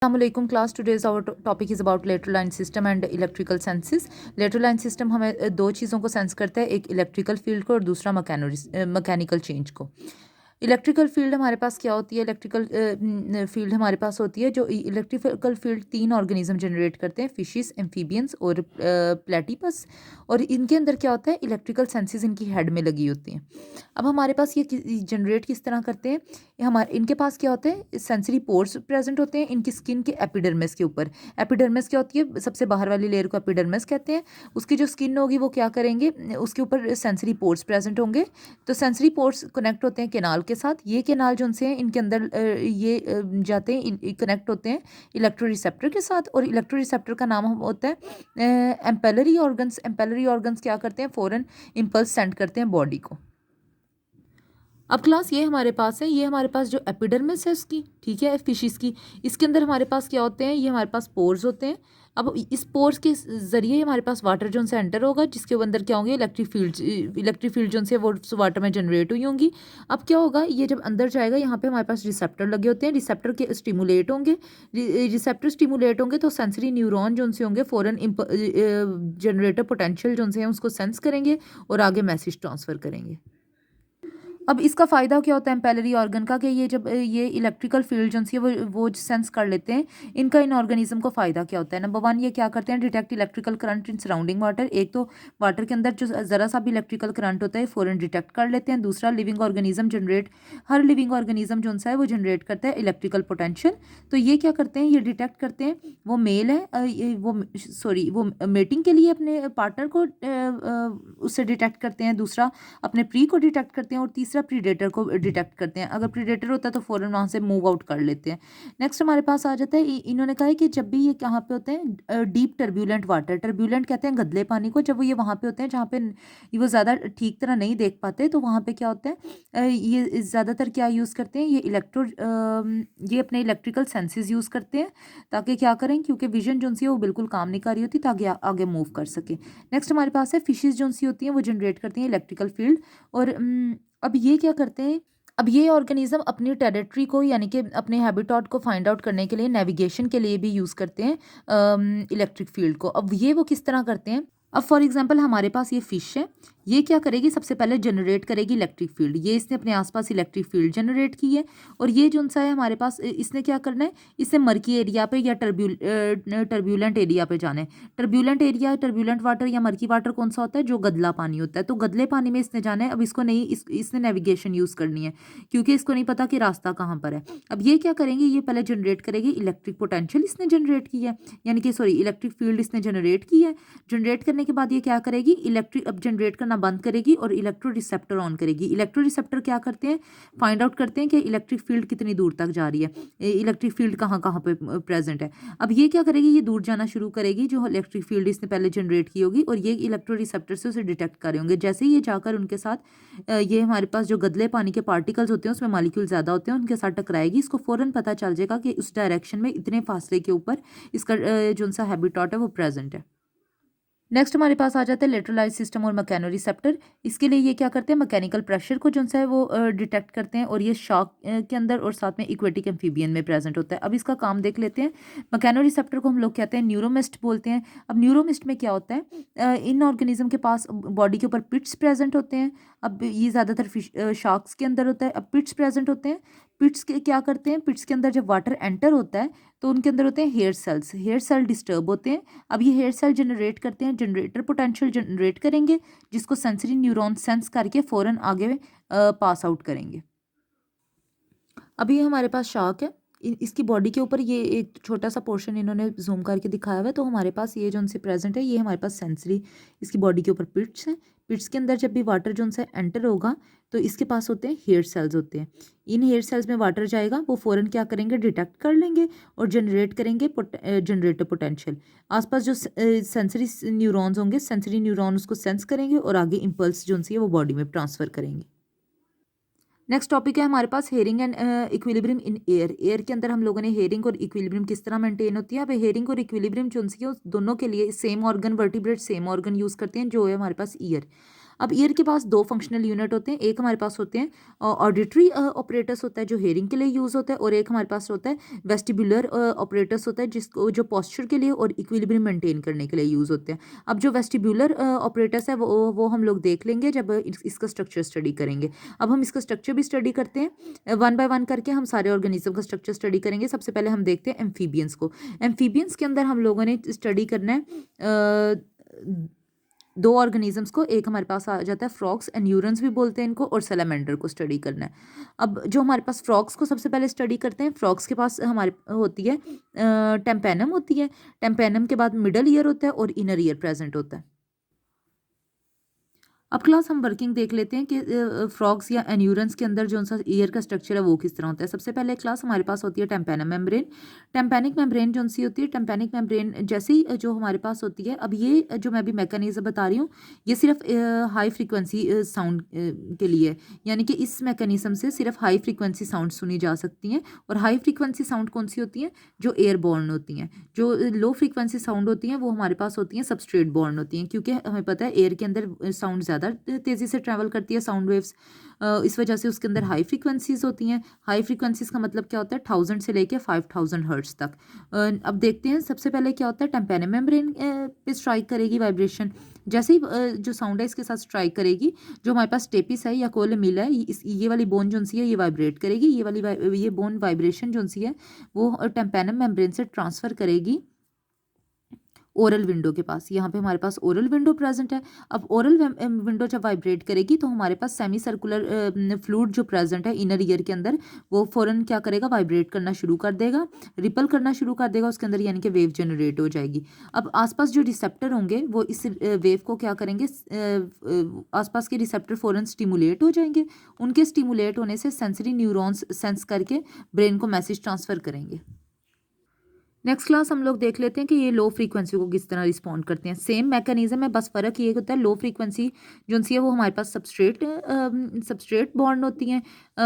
Assalamualaikum class. Today's our topic is about lateral line system and electrical senses. Lateral line system हमें दो चीज़ों को sense करता है, एक इलेक्ट्रिकल फील्ड को और दूसरा मैकेनिकल चेंज को। इलेक्ट्रिकल फील्ड हमारे पास क्या होती है? इलेक्ट्रिकल फील्ड हमारे पास होती है जो इलेक्ट्रिकल फील्ड तीन ऑर्गेनिज्म जनरेट करते हैं, फिशिस, एम्फीबियंस और प्लेटिपस। और इनके अंदर क्या होता है? इलेक्ट्रिकल सेंसेस इनकी हेड में लगी होती हैं। अब हमारे पास ये जनरेट किस तरह करते हैं? हमारे इनके पास क्या होते हैं? सेंसरी पोर्स प्रेजेंट होते हैं इनकी स्किन के एपिडर्मिस के ऊपर। एपिडर्मिस क्या होती है? सबसे बाहर वाली लेयर को एपिडर्मिस कहते हैं। उसकी जो स्किन होगी वो क्या करेंगे? उसके ऊपर सेंसरी पोर्स प्रेजेंट होंगे। तो सेंसरी पोर्स कनेक्ट होते हैं केनाल के साथ। ये केनाल जो उनसे हैं इनके अंदर जाते हैं, कनेक्ट होते हैं इलेक्ट्रो रिसेप्टर के साथ। और इलेक्ट्रो रिसेप्टर का नाम होता है एम्पेलरी ऑर्गन्स। एम्पेलरी ऑर्गन्स क्या करते हैं? फॉरन इम्पल्स सेंड करते हैं बॉडी को। अब क्लास ये हमारे पास है, ये हमारे पास जो एपिडर्मिस है उसकी, ठीक है, फिशिस की, इसके अंदर हमारे पास क्या होते हैं? ये हमारे पास पोर्स होते हैं। अब इस पोर्स के ज़रिए हमारे पास वाटर जो उनसे एंटर होगा, जिसके अंदर क्या होंगे? इलेक्ट्रिक फील्ड जो उनसे वो वाटर में जनरेट हुई होंगी। अब क्या होगा? ये जब अंदर जाएगा, यहाँ पे हमारे पास रिसेप्टर लगे होते हैं। रिसेप्टर के स्टिमुलेट होंगे, रिसेप्टर स्टिमुलेट होंगे तो सेंसरी न्यूरॉन जो उनसे होंगे फॉरन जनरेटर पोटेंशियल जो उनसे हैं उसको सेंस करेंगे और आगे मैसेज ट्रांसफ़र करेंगे। अब इसका फ़ायदा क्या होता है एम्पेलरी ऑर्गन का? कि ये जब ये इलेक्ट्रिकल फील्ड जो है वो सेंस कर लेते हैं, इनका इन ऑर्गेनिज्म को फ़ायदा क्या होता है? नंबर वन, ये क्या करते हैं? Detect electrical current in surrounding water. एक तो वाटर के अंदर जो ज़रा सा भी इलेक्ट्रिकल करंट होता है फ़ौरन डिटेक्ट कर लेते हैं। दूसरा, लिविंग ऑर्गेनिज्म हर लिविंग ऑर्गेनिज्म जो है वो जनरेट करता है इलेक्ट्रिकल पोटेंशियल। तो ये क्या करते हैं? ये डिटेक्ट करते हैं, वो मेल है वो मेटिंग के लिए अपने पार्टनर को उससे डिटेक्ट करते हैं। दूसरा, अपने प्री को डिटेक्ट करते हैं और तीसरा प्रीडेटर को डिटेक्ट करते हैं। अगर प्रीडेटर होता है तो फौरन वहाँ से मूव आउट कर लेते हैं। नेक्स्ट हमारे पास आ जाता है, इन्होंने कहा है कि जब भी ये कहाँ पे होते हैं? Deep turbulent water. टर्ब्यूलेंट कहते हैं गदले पानी को। जब वो ये वहाँ पे होते हैं जहाँ पे वो ज़्यादा ठीक तरह नहीं देख पाते, तो वहाँ पे क्या होता है? ये ज़्यादातर क्या यूज़ करते हैं? ये अपने इलेक्ट्रिकल सेंसेस यूज़ करते हैं ताकि क्या करें? क्योंकि विजन जो सी है वो बिल्कुल काम नहीं कर रही होती, ताकि आगे मूव कर सके। नेक्स्ट हमारे पास है फिशेज जो सी होती हैं वो जनरेट करती हैं इलेक्ट्रिकल फील्ड। और अब ये क्या करते हैं? अब ये ऑर्गेनिज्म अपनी टेरिटरी को, यानी कि अपने हैबिटेट को फाइंड आउट करने के लिए, नेविगेशन के लिए भी यूज़ करते हैं इलेक्ट्रिक फील्ड को। अब ये वो किस तरह करते हैं? अब फॉर एग्जांपल हमारे पास ये फिश है, ये क्या करेगी? सबसे पहले जनरेट करेगी इलेक्ट्रिक फील्ड। ये इसने अपने आसपास इलेक्ट्रिक फील्ड जनरेट की है। और ये जो सा है हमारे पास, इसने क्या करना है? इसने मर्की एरिया पे या टर्ब्यूलेंट एरिया पे जाना है। टर्ब्यूलेंट एरिया, टर्ब्यूलेंट वाटर या मर्की वाटर कौन सा होता है? जो गदला पानी होता है। तो गदले पानी में इसने जाना है। अब इसको नहीं, इसने नेविगेशन यूज़ करनी है क्योंकि इसको नहीं पता कि रास्ता कहाँ पर है। अब ये क्या करेंगे? ये पहले जनरेट करेगी इलेक्ट्रिक पोटेंशियल, इसने जनरेट की है, यानी कि इलेक्ट्रिक फील्ड इसने जनरेट की है। जनरेट करने के बाद ये क्या करेगी? अब जनरेट करना बंद करेगी और इलेक्ट्रो रिसेप्टर ऑन करेगी। इलेक्ट्रो रिसेप्टर क्या करते हैं? फाइंड आउट करते हैं कि इलेक्ट्रिक फील्ड कितनी दूर तक जा रही है, इलेक्ट्रिक फील्ड कहाँ कहाँ पे प्रेजेंट है। अब ये क्या करेगी? ये दूर जाना शुरू करेगी, जो इलेक्ट्रिक फील्ड इसने पहले जनरेट की होगी, और ये इलेक्ट्रो रिसेप्टर से उसे डिटेक्ट कर रहे होंगे। जैसे ही ये जाकर उनके साथ ये हमारे पास जो गदले पानी के पार्टिकल्स होते हैं उसमें मॉलिक्यूल ज़्यादा होते हैं, उनके साथ टकराएगी। इसको फ़ौरन पता चल जाएगा कि उस डायरेक्शन में इतने फासले के ऊपर इसका जो सा हैबिटेट है वो प्रेजेंट है। नेक्स्ट हमारे पास आ जाता है लेटरलाइज सिस्टम और मैकेनो रिसेप्टर। इसके लिए ये क्या करते हैं? मैकेनिकल प्रेशर को जो है वो डिटेक्ट करते हैं, और ये शॉक के अंदर और साथ में इक्वेटिक एम्फीबियन में प्रेजेंट होता है। अब इसका काम देख लेते हैं। मैकेनो रिसेप्टर को हम लोग कहते हैं न्यूरोमिस्ट बोलते हैं। अब न्यूरोमिस्ट में क्या होता है? इन ऑर्गेनिज्म के पास बॉडी के ऊपर पिट्स प्रेजेंट होते हैं। अब ये ज़्यादातर शार्क्स के अंदर होता है। अब पिट्स प्रेजेंट होते हैं। पिट्स के क्या करते हैं? पिट्स के अंदर जब वाटर एंटर होता है तो उनके अंदर होते हैं hair cells. Hair cell disturb होते हैं। अब ये हेयर सेल जनरेट करते हैं, जनरेटर पोटेंशियल जनरेट करेंगे, जिसको सेंसरी न्यूरॉन सेंस करके फ़ौरन आगे पास आउट करेंगे। अभी हमारे पास शार्क है, इसकी बॉडी के ऊपर ये एक छोटा सा पोर्शन इन्होंने जूम करके दिखाया हुआ है। तो हमारे पास ये जो उनसे प्रेजेंट है, ये हमारे पास सेंसरी, इसकी बॉडी के ऊपर पिट्स हैं। पिट्स के अंदर जब भी वाटर जो उनसे एंटर होगा तो इसके पास होते हैं हेयर सेल्स होते हैं। इन हेयर सेल्स में वाटर जाएगा, वो फ़ौरन क्या करेंगे? डिटेक्ट कर लेंगे और जनरेट करेंगे जनरेटर पोटेंशियल। आसपास जो सेंसरी न्यूरॉन्स होंगे, सेंसरी न्यूरॉन उसको सेंस करेंगे और आगे इम्पल्स जो है वो बॉडी में ट्रांसफ़र करेंगे। नेक्स्ट टॉपिक है हमारे पास hearing and equilibrium in air. Air के अंदर हम लोगों ने हेयरिंग और इक्विलिब्रियम किस तरह मेंटेन होती है। अब हेयरिंग और इक्विलिब्रियम जो है दोनों के लिए same organ, vertebrate same organ use करते हैं, जो है हमारे पास ईयर। अब ईयर के पास दो फंक्शनल यूनिट होते हैं, एक हमारे पास होते हैं ऑडिटरी ऑपरेटर्स होता है जो हेयरिंग के लिए यूज़ होता है, और एक हमारे पास होता है वेस्टिबुलर ऑपरेटर्स होता है जिसको जो पॉस्चर के लिए और इक्विलिब्रियम मेंटेन करने के लिए यूज़ होते हैं। अब जो वेस्टिबुलर ऑपरेटर्स है वो हम लोग देख लेंगे जब इसका स्ट्रक्चर स्टडी करेंगे। अब हम इसका स्ट्रक्चर भी स्टडी करते हैं, वन बाय वन करके हम सारे ऑर्गेनिज्म का स्ट्रक्चर स्टडी करेंगे। सबसे पहले हम देखते हैं एम्फीबियंस को। एम्फीबियंस के अंदर हम लोगों ने स्टडी करना है दो ऑर्गेनिजम्स को। एक हमारे पास आ जाता है फ्रॉग्स, एन्यूरन्स भी बोलते हैं इनको, और सैलामेंडर को स्टडी करना है। अब जो हमारे पास फ्रॉग्स को सबसे पहले स्टडी करते हैं, फ्रॉग्स के पास हमारे होती है टेम्पेनम होती है। टेम्पेनम के बाद मिडल ईयर होता है और इनर ईयर प्रेजेंट होता है। अब क्लास हम वर्किंग देख लेते हैं कि फ्रॉग्स या एन्यूरन्स के अंदर जो सा ईयर का स्ट्रक्चर है वो किस तरह होता है। सबसे पहले क्लास हमारे पास होती है टेम्पेनम मेम्ब्रेन। टेम्पेनिक मेम्ब्रेन जो सी होती है, टेम्पेनिक मेम्ब्रेन जैसे ही जो हमारे पास होती है, अब ये जो मैं अभी मैकेनिज्म बता रही हूँ ये सिर्फ हाई फ्रीक्वेंसी साउंड के लिए है, यानी कि इस मैकेनिज्म से सिर्फ हाई फ्रीक्वेंसी साउंड सुनी जा सकती हैं। और हाई फ्रीक्वेंसी साउंड कौन सी होती हैं? जो एयरबॉर्न होती हैं। जो लो फ्रीक्वेंसी साउंड होती हैं वो हमारे पास होती हैं सबस्ट्रेट बॉर्न होती हैं, क्योंकि हमें पता है एयर के अंदर साउंड ज़्यादा तेज़ी से ट्रैवल करती है साउंड वेव्स, इस वजह से उसके अंदर हाई फ्रीक्वेंसीज होती हैं। हाई फ्रीक्वेंसीज का मतलब क्या होता है? 1000 से लेके 5000 हर्ट्ज तक। अब देखते हैं सबसे पहले क्या होता है। टेम्पेनम मेम्ब्रेन पे स्ट्राइक करेगी वाइब्रेशन। जैसे ही जो साउंड है इसके साथ स्ट्राइक करेगी, जो हमारे पास स्टेपिस है या कोलोमिला है, ये वाली बोन जो सी है ये वाइब्रेट करेगी। ये बोन वाइब्रेशन जो सी है वो टेम्पेनम मेम्ब्रेन से ट्रांसफ़र करेगी ओरल विंडो के पास। यहाँ पे हमारे पास ओरल विंडो प्रेजेंट है। अब ओरल विंडो जब वाइब्रेट करेगी तो हमारे पास सेमी सर्कुलर फ्लूइड जो प्रेजेंट है इनर ईयर के अंदर, वो फौरन क्या करेगा? वाइब्रेट करना शुरू कर देगा, रिपल करना शुरू कर देगा उसके अंदर, यानी कि वेव जनरेट हो जाएगी। अब आसपास जो रिसेप्टर होंगे वो इस वेव को क्या करेंगे? आसपास के रिसेप्टर फौरन स्टिमुलेट हो जाएंगे। उनके स्टिमुलेट होने से सेंसरी न्यूरॉन्स सेंस करके ब्रेन को मैसेज ट्रांसफ़र करेंगे। नेक्स्ट क्लास हम लोग देख लेते हैं कि ये लो फ्रीक्वेंसी को किस तरह रिस्पॉन्ड करते हैं। सेम मैकेनिज्म है, बस फ़र्क ये होता है लो फ्रीक्वेंसी जो सी है वो हमारे पास सबस्ट्रेट बॉर्न होती हैं,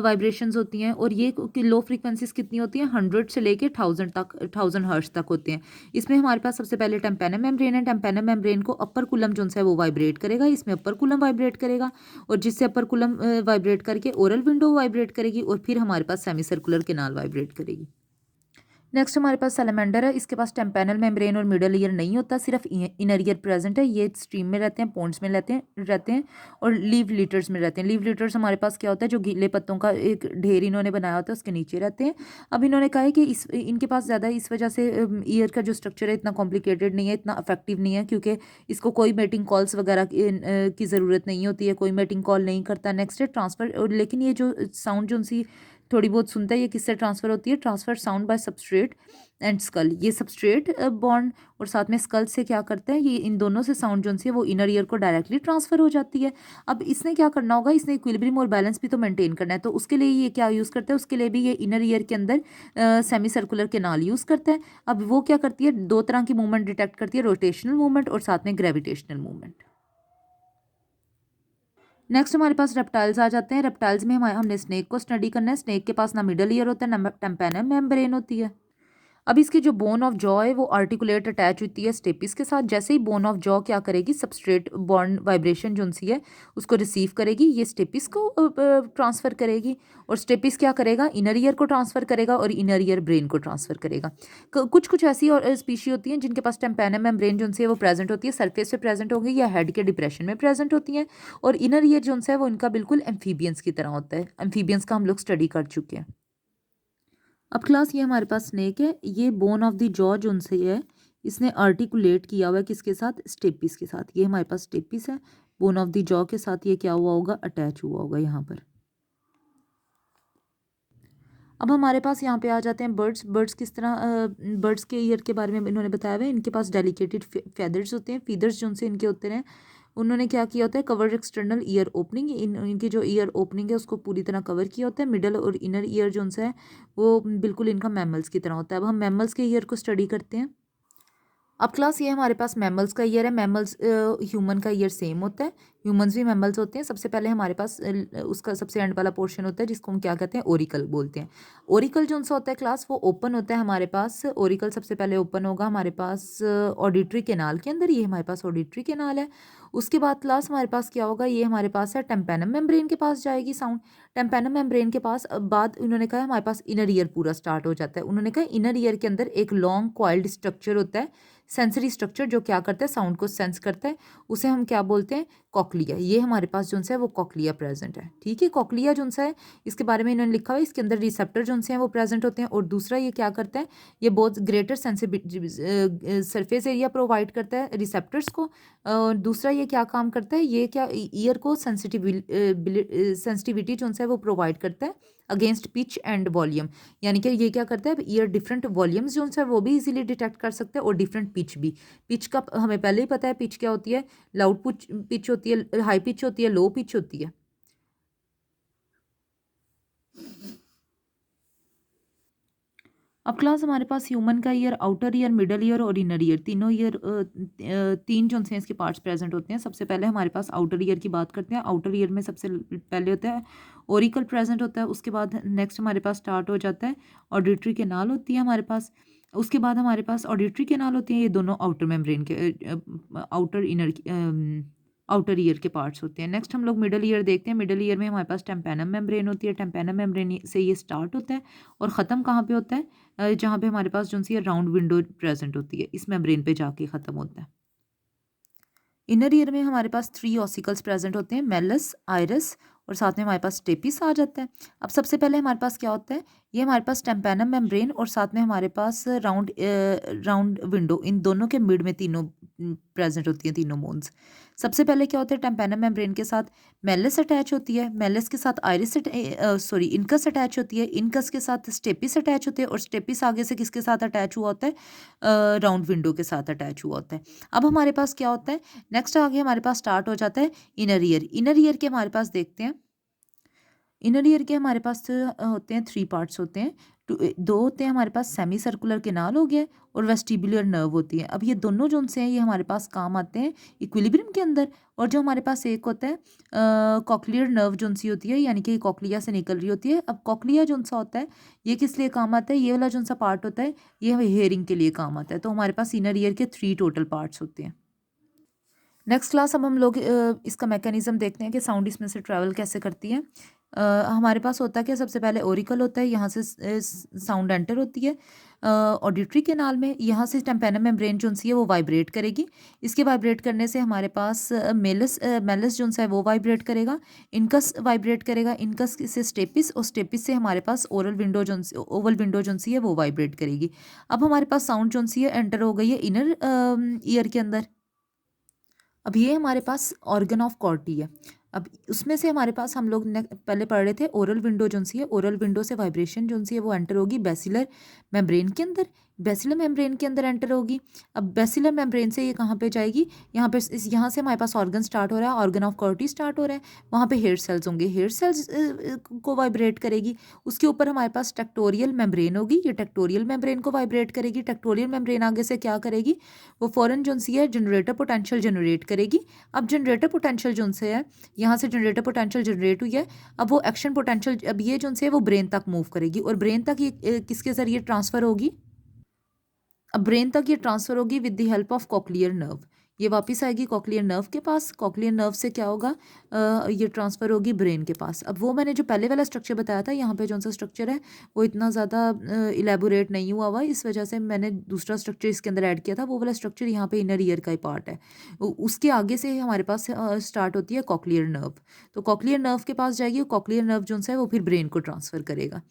वाइब्रेशंस होती हैं, और ये लो फ्रीक्वेंसीज कितनी होती हैं? 100 से लेके 1000 तक, 1000 हर्ट्ज तक होते हैं। इसमें हमारे पास सबसे पहले टेम्पेनम मेम्ब्रेन है। टेम्पेनम मेम्ब्रेन को अपर कुलम जो है वो वाइब्रेट करेगा, इसमें अपर कुलम वाइब्रेट करेगा, और जिससे अपर कुलम वाइब्रेट करके ओरल विंडो वाइब्रेट करेगी, और फिर हमारे पास सेमी सर्कुलर केनाल वाइब्रेट करेगी। नेक्स्ट हमारे पास सैलामेंडर है। इसके पास टेम्पेनल मेम्ब्रेन और मिडल ईयर नहीं होता, सिर्फ इनर ईयर प्रेजेंट है। ये स्ट्रीम में रहते हैं, पॉन्ड्स में रहते हैं और लीव लिटर्स में रहते हैं। लीव लिटर्स हमारे पास क्या होता है? जो गीले पत्तों का एक ढेर इन्होंने बनाया होता है उसके नीचे रहते हैं। अब इन्होंने कहा है कि इनके पास ज़्यादा इस वजह से ईयर का जो स्ट्रक्चर है इतना कॉम्प्लिकेटेड नहीं है, इतना अफेक्टिव नहीं है, क्योंकि इसको कोई मेटिंग कॉल्स वगैरह की ज़रूरत नहीं होती है, कोई मेटिंग कॉल नहीं करता। नेक्स्ट है ट्रांसफ़र। लेकिन ये जो साउंड जो सी थोड़ी बहुत सुनता है, ये किससे ट्रांसफ़र होती है? Transfer sound by substrate and skull. ये सबस्ट्रेट बॉन्ड और साथ में स्कल से क्या करते हैं? ये इन दोनों से साउंड जो है वो इनर ईयर को डायरेक्टली ट्रांसफ़र हो जाती है। अब इसने क्या करना होगा? इसने इक्विलिब्रियम और बैलेंस भी तो मेंटेन करना है, तो उसके लिए ये क्या यूज़ करता है? उसके लिए भी ये इनर ईयर के अंदर सेमी सर्कुलर केनाल यूज़ करता है। अब वो क्या करती है? दो तरह की मूवमेंट डिटेक्ट करती है, रोटेशनल मूवमेंट और साथ में ग्रेविटेशनल मूवमेंट। नेक्स्ट हमारे पास रेप्टाइल्स आ जाते हैं। रेप्टाइल्स में हमने स्नेक को स्टडी करना है। स्नेक के पास ना मिडल ईयर होता है ना टेम्पेनम मेम्ब्रेन होती है। अब इसकी जो बोन ऑफ जॉ है वो आर्टिकुलेट अटैच होती है स्टेपिस के साथ। जैसे ही बोन ऑफ जॉ क्या करेगी? सबस्ट्रेट बॉन्ड वाइब्रेशन जो सी है उसको रिसीव करेगी, ये स्टेपिस को ट्रांसफ़र करेगी, और स्टेपिस क्या करेगा? इनर ईयर को ट्रांसफ़र करेगा और इनर ईयर ब्रेन को ट्रांसफ़र करेगा। कुछ कुछ ऐसी और स्पीशी होती हैं जिनके पास टेम्पेनम मेम्ब्रेन जो सी है वो प्रेजेंट होती है, सरफेस पे प्रेजेंट होंगी या हेड के डिप्रेशन में प्रेजेंट होती हैं, और इनर ईयर जो है वो इनका बिल्कुल एम्फीबियंस की तरह होता है। एम्फीबियंस का हम लोग स्टडी कर चुके हैं। अब क्लास ये हमारे पास स्नेक है। ये बोन ऑफ द जॉ जो उनसे है इसने आर्टिकुलेट किया हुआ है किसके साथ? स्टेपिस के साथ। ये हमारे पास स्टेपिस है, बोन ऑफ द जॉ के साथ ये क्या हुआ होगा? अटैच हुआ होगा यहाँ पर। अब हमारे पास यहाँ पे आ जाते हैं बर्ड्स। बर्ड्स किस तरह बर्ड्स के ईयर के बारे में इन्होंने बताया हुआ है। इनके पास डेलिकेटेड फेदर्स होते हैं, फीदर्स जो उनसे इनके होते हैं। उन्होंने क्या किया होता है? कवर एक्सटर्नल ईयर ओपनिंग, इनकी जो ईयर ओपनिंग है उसको पूरी तरह कवर किया होता है। मिडल और इनर ईयर जो उनसे है वो बिल्कुल इनका मैमल्स की तरह होता है। अब हम मैमल्स के ईयर को स्टडी करते हैं। अब क्लास ये हमारे पास मैमल्स का ईयर है। मैमल्स ह्यूमन का ईयर सेम होता है। ह्यूमंस भी मैमल्स होते हैं। सबसे पहले हमारे पास उसका सबसे एंड वाला पोर्शन होता है जिसको हम क्या कहते हैं, ओरिकल बोलते हैं। ओरिकल जो सा होता है क्लास, वो ओपन होता है हमारे पास। ओरिकल सबसे पहले ओपन होगा हमारे पास ऑडिटरी कैनाल के अंदर, ये हमारे पास ऑडिटरी कैनाल है। उसके बाद क्लास हमारे पास क्या होगा, ये हमारे पास है टेम्पेनम मेम्ब्रेन के पास जाएगी साउंड। टेम्पेनम मेम्ब्रेन के पास बाद उन्होंने कहा हमारे पास इनर ईयर पूरा स्टार्ट हो जाता है। उन्होंने कहा इनर ईयर के अंदर एक लॉन्ग कॉइल्ड स्ट्रक्चर होता है, सेंसरी स्ट्रक्चर, जो क्या करता है, साउंड को सेंस करता है। उसे हम क्या बोलते हैं, कॉकलिया। ये हमारे पास जो है वो कॉकलिया प्रेजेंट है। ठीक है, कॉकलिया जो है इसके बारे में इन्होंने लिखा हुआ है, इसके अंदर रिसेप्टर जो हैं वो प्रेजेंट होते हैं। और दूसरा ये क्या करता है, ये बहुत ग्रेटर सरफेस एरिया प्रोवाइड करता है रिसेप्टर्स को। और दूसरा ये क्या काम करता है, ये क्या ईयर को सेंसिटिविटी जो है वो प्रोवाइड करता है अगेंस्ट पिच एंड वॉल्यूम। यानी कि ये क्या करता है, ईयर डिफरेंट वॉल्यूम्स जो है वो भी इजीली डिटेक्ट कर सकते हैं और डिफरेंट पिच भी। पिच का हमें पहले ही पता है, पिच क्या होती है, लाउड पिच होती है, हाई पिच होती है, लो पिच होती है। अब क्लास हमारे पास ह्यूमन का year, outer ear, middle ear और इनर ईयर, तीनों ईयर, तीन जो हैं इसके पार्ट्स प्रेजेंट होते हैं। सबसे पहले हमारे पास आउटर ईयर की बात करते हैं। आउटर ईयर में सबसे पहले होता है ओरिकल प्रेजेंट होता है। उसके बाद नेक्स्ट हमारे पास स्टार्ट हो जाता है ऑडिटरी कैनाल होती है हमारे पास। उसके बाद हमारे पास ऑडिटरी कैनाल होती है, ये दोनों आउटर मेम्ब्रेन के आउटर इनर आउटर ईयर के पार्ट्स होते हैं। नेक्स्ट हम लोग मिडल ईयर देखते हैं। मिडल ईयर में हमारे पास टेम्पेनम मेम्ब्रेन होती है। टेम्पेनम मेम्ब्रेन से ये स्टार्ट होता है और ख़त्म कहाँ पे होता है, जहाँ पे हमारे पास जो सी राउंड विंडो प्रेजेंट होती है, इस मेम्ब्रेन पे जाके ख़त्म होता है। इनर ईयर में हमारे पास 3 ऑसिकल्स प्रेजेंट होते हैं, मेलस, आइरस और साथ में हमारे पास स्टेपिस आ जाता है। अब सबसे पहले हमारे पास क्या होता है, ये हमारे पास टेम्पेनम मेम्ब्रेन और साथ में हमारे पास राउंड विंडो, इन दोनों के मिड में तीनों प्रेजेंट होती हैं, तीनों बोन्स। सबसे पहले क्या होता है, टेम्पेनम मेम्ब्रेन के साथ मेलस अटैच होती है, मेलस के साथ आइरिस इनकस अटैच होती है, इनकस के साथ स्टेपिस अटैच होते हैं और स्टेपिस आगे से किसके साथ अटैच हुआ होता है, राउंड विंडो के साथ अटैच हुआ होता है। अब हमारे पास क्या होता है, नेक्स्ट आगे हमारे पास स्टार्ट हो जाता है इनर ईयर। इनर ईयर के हमारे पास देखते हैं, इनर ईयर के हमारे पास होते हैं 3 पार्ट्स होते हैं। दो होते हैं हमारे पास, सेमी सर्कुलर केनाल हो गया और वेस्टिबुलर नर्व होती है। अब ये दोनों जो से हैं ये हमारे पास काम आते हैं इक्विलिब्रियम के अंदर। और जो हमारे पास एक होता है कॉकलियर नर्व जो सी होती है, यानी कि कॉकलिया से निकल रही होती है। अब कॉकलिया जो सा होता है ये किस लिए काम आता है, ये वाला जो सा पार्ट होता है ये हेयरिंग के लिए काम आता है। तो हमारे पास इनर ईयर के 3 टोटल पार्ट्स होते हैं। नेक्स्ट क्लास अब हम लोग इसका मैकेनिज्म देखते हैं कि साउंड इसमें से ट्रैवल कैसे करती है। हमारे पास होता है कि सबसे पहले ओरिकल होता है, यहाँ से साउंड एंटर होती है ऑडिटरी कैनाल में। यहाँ से टेम्पेनम मेम्ब्रेन जो सी है वो वाइब्रेट करेगी। इसके वाइब्रेट करने से हमारे पास मेलस जो है वो वाइब्रेट करेगा, इनकस वाइब्रेट करेगा, इनकस से स्टेपिस और स्टेपिस से हमारे पास ओवल विंडो जो सी है वो वाइब्रेट करेगी। अब हमारे पास साउंड जो सी है एंटर हो गई है इनर ईयर के अंदर। अब ये हमारे पास ऑर्गन ऑफ कॉर्टी है। अब उसमें से हमारे पास हम लोग ने पहले पढ़ रहे थे ओरल विंडो जो सी है, ओरल विंडो से वाइब्रेशन जो सी है वो एंटर होगी बेसिलर मेम्ब्रेन के अंदर, बेसिलर मेम्ब्रेन के अंदर एंटर होगी। अब बेसिलर मेम्ब्रेन से ये कहाँ पे जाएगी, यहाँ पे यहाँ से हमारे पास ऑर्गन स्टार्ट हो रहा है, ऑर्गन ऑफ कॉर्टी स्टार्ट हो रहा है। वहाँ पे हेयर सेल्स होंगे, हेयर सेल्स को वाइब्रेट करेगी। उसके ऊपर हमारे पास टेक्टोरियल मेम्ब्रेन होगी, ये टेक्टोरियल मेम्ब्रेन को वाइब्रेट करेगी। टेक्टोरियल मेम्ब्रेन आगे से क्या करेगी, वो फॉरन जो सी है जनरेटर पोटेंशियल जनरेट करेगी। अब जनरेटर पोटेंशियल जो से है, यहाँ से जनरेटर पोटेंशियल जनरेट हुई है। अब वो एक्शन पोटेंशियल, अब ये जो है वो ब्रेन तक मूव करेगी और ब्रेन तक ये किसके ज़रिए ट्रांसफ़र होगी, अब ब्रेन तक ये ट्रांसफ़र होगी with the help of cochlear nerve. ये वापस आएगी कॉकलियर नर्व के पास, कॉकलियर नर्व से क्या होगा, ये ट्रांसफ़र होगी ब्रेन के पास। अब वो मैंने जो पहले वाला स्ट्रक्चर बताया था, यहाँ पे जो सा स्ट्रक्चर है वो इतना ज़्यादा इलेबोरेट नहीं हुआ हुआ, इस वजह से मैंने दूसरा स्ट्रक्चर इसके अंदर ऐड किया था। वो वाला स्ट्रक्चर यहाँ पे इनर ईयर का ही पार्ट है। उसके आगे से हमारे पास स्टार्ट होती है कॉकलियर नर्व। तो कॉकलियर नर्व के पास जाएगी, कॉकलियर नर्व जो है वो फिर ब्रेन को ट्रांसफ़र करेगा।